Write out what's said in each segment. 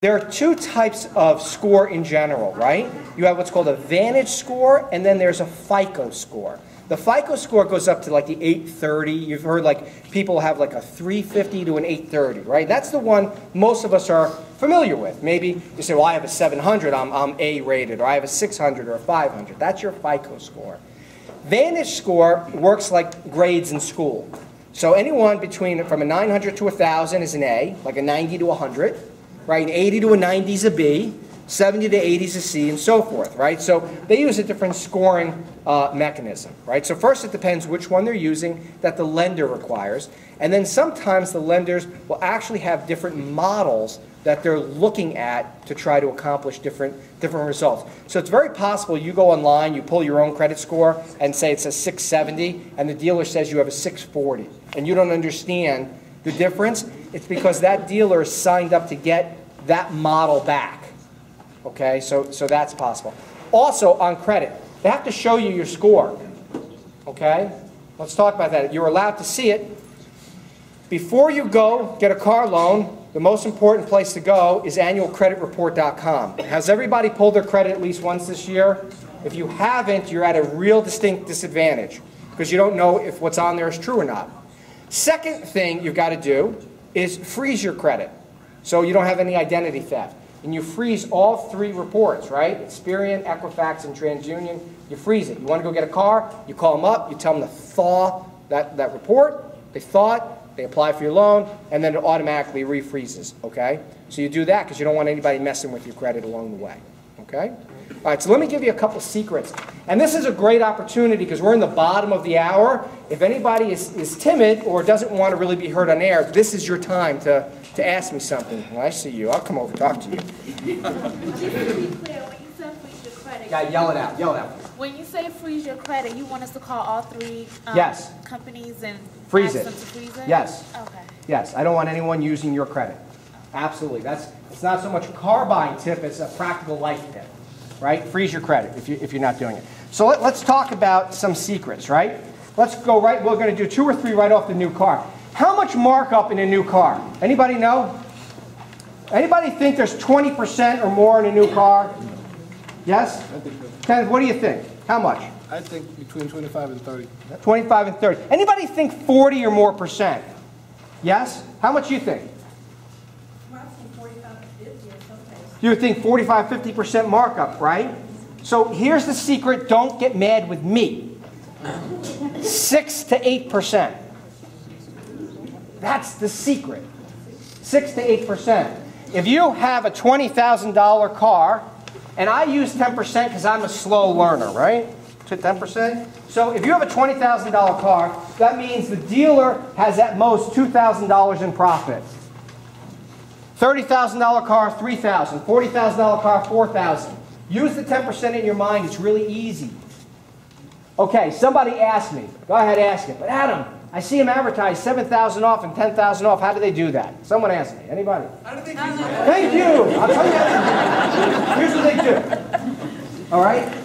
There are two types of score in general, right? You have what's called a Vantage score, and then there's a FICO score. The FICO score goes up to like the 830. You've heard like people have like a 350 to an 830, right? That's the one most of us are familiar with. Maybe you say, well, I have a 700, I'm A rated, or I have a 600 or a 500. That's your FICO score. Vantage score works like grades in school. So anyone from a 900 to 1,000 is an A, like a 90 to 100, right? An 80 to a 90 is a B, 70 to 80 is a C, and so forth, right? So they use a different scoring mechanism, right? So first it depends which one they're using that the lender requires, and then sometimes the lenders will actually have different models that they're looking at to try to accomplish different results. So it's very possible you go online, you pull your own credit score and say it's a 670, and the dealer says you have a 640, and you don't understand the difference. It's because that dealer is signed up to get that model back. Okay, so that's possible. Also, on credit, they have to show you your score. Okay, let's talk about that. You're allowed to see it. Before you go get a car loan, the most important place to go is annualcreditreport.com. Has everybody pulled their credit at least once this year? If you haven't, you're at a real distinct disadvantage because you don't know if what's on there is true or not. Second thing you've got to do is freeze your credit so you don't have any identity theft. And you freeze all three reports, right? Experian, Equifax, and TransUnion. You freeze it. You want to go get a car, you call them up, you tell them to thaw that report. They thaw it, they apply for your loan, and then it automatically refreezes, okay? So you do that because you don't want anybody messing with your credit along the way, okay? All right, so let me give you a couple secrets. And this is a great opportunity because we're in the bottom of the hour. If anybody is timid or doesn't want to really be heard on air, this is your time to ask me something. When I see you, I'll come over and talk to you. Just to be clear, when you say freeze your credit, yeah, yell it out, yell it out. When you say freeze your credit, you want us to call all three yes. companies and freeze ask it. them to freeze it? Yes. Okay. Yes, I don't want anyone using your credit. Absolutely. It's not so much a car buying tip, it's a practical life tip. Right? Freeze your credit if you're not doing it. So let's talk about some secrets, right? Let's go right, we're going to do 2 or 3 right off the new car. How much markup in a new car? Anybody know? Anybody think there's 20% or more in a new car? Yes? I think so. Kenneth, what do you think? How much? I think between 25 and 30. 25 and 30. Anybody think 40 or more percent? Yes? How much do you think? You would think 45, 50% markup, right? So here's the secret. Don't get mad with me. 6 to 8%. That's the secret. 6 to 8%. If you have a $20,000 car, and I use 10% because I'm a slow learner, right? To 10%. So if you have a $20,000 car, that means the dealer has at most $2,000 in profit. $30,000 car, $3,000. $40,000 car, $4,000. Use the 10% in your mind. It's really easy. Okay, somebody asked me. Go ahead, ask it. But Adam, I see them advertise 7,000 off and 10,000 off. How do they do that? Someone asked me. Anybody? Thank you. I'll tell you. Here's what they do. All right?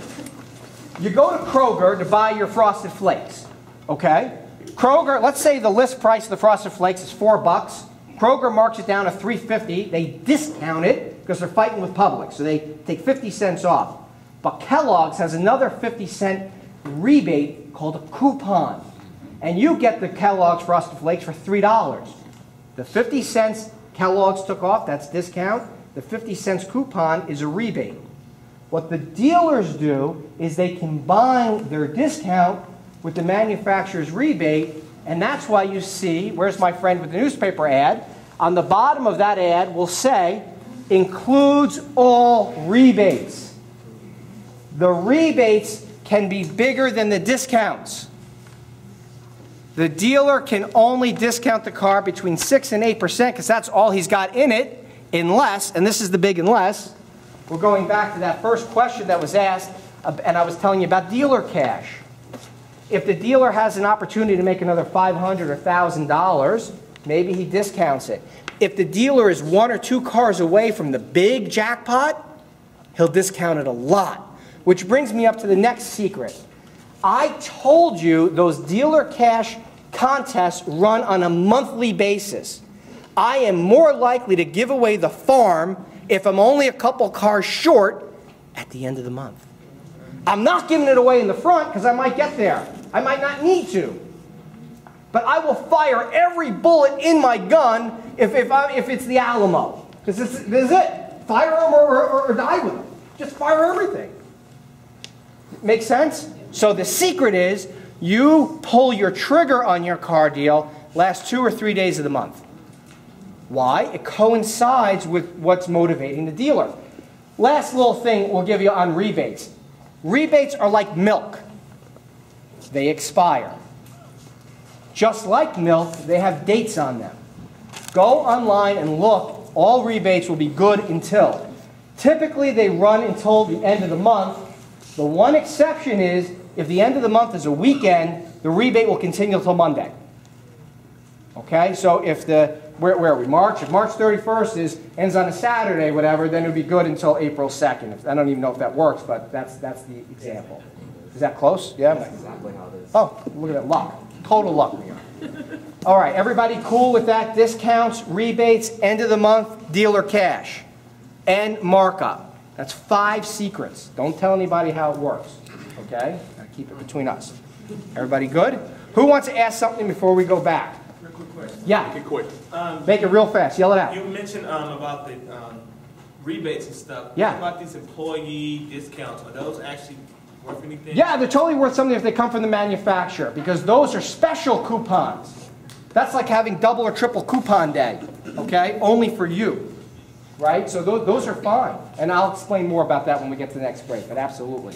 You go to Kroger to buy your Frosted Flakes. Okay? Kroger, let's say the list price of the Frosted Flakes is $4. Kroger marks it down to $3.50. They discount it because they're fighting with Publix, so they take 50 cents off. But Kellogg's has another 50-cent rebate called a coupon, and you get the Kellogg's Frosted Flakes for $3. The 50 cents Kellogg's took off, that's discount. The 50 cents coupon is a rebate. What the dealers do is they combine their discount with the manufacturer's rebate, and that's why you see, where's my friend with the newspaper ad? On the bottom of that ad will say, includes all rebates. The rebates can be bigger than the discounts. The dealer can only discount the car between 6 and 8% because that's all he's got in it, unless, and this is the big unless, we're going back to that first question that was asked, and I was telling you about dealer cash. If the dealer has an opportunity to make another $500 or $1,000, maybe he discounts it. If the dealer is 1 or 2 cars away from the big jackpot, he'll discount it a lot. Which brings me up to the next secret. I told you those dealer cash contests run on a monthly basis. I am more likely to give away the farm if I'm only a couple cars short at the end of the month. I'm not giving it away in the front because I might get there. I might not need to. But I will fire every bullet in my gun if it's the Alamo. Because this is it. Fire them or die with them. Just fire everything. Make sense? So the secret is you pull your trigger on your car deal last 2 or 3 days of the month. Why? It coincides with what's motivating the dealer. Last little thing we'll give you on rebates. Rebates are like milk. They expire. Just like milk, they have dates on them. Go online and look. All rebates will be good until. Typically, they run until the end of the month. The one exception is if the end of the month is a weekend, the rebate will continue until Monday. Okay, so if where are we? March? If March 31st ends on a Saturday, whatever, then it would be good until April 2nd. I don't even know if that works, but that's the example. Is that close? Yeah? That's exactly how it is. Oh, look at that luck. Total luck we are. All right, everybody cool with that? Discounts, rebates, end of the month, dealer cash, and markup. That's 5 secrets. Don't tell anybody how it works. Okay? Gotta keep it between us. Everybody good? Who wants to ask something before we go back? Real quick question. Yeah. Make it quick. Make it real fast. Yell it out. You mentioned about the rebates and stuff. Yeah. What about these employee discounts? Are those actually worth anything? Yeah, they're totally worth something if they come from the manufacturer because those are special coupons. That's like having double or triple coupon day, okay? Only for you, right? So those are fine. And I'll explain more about that when we get to the next break, but absolutely.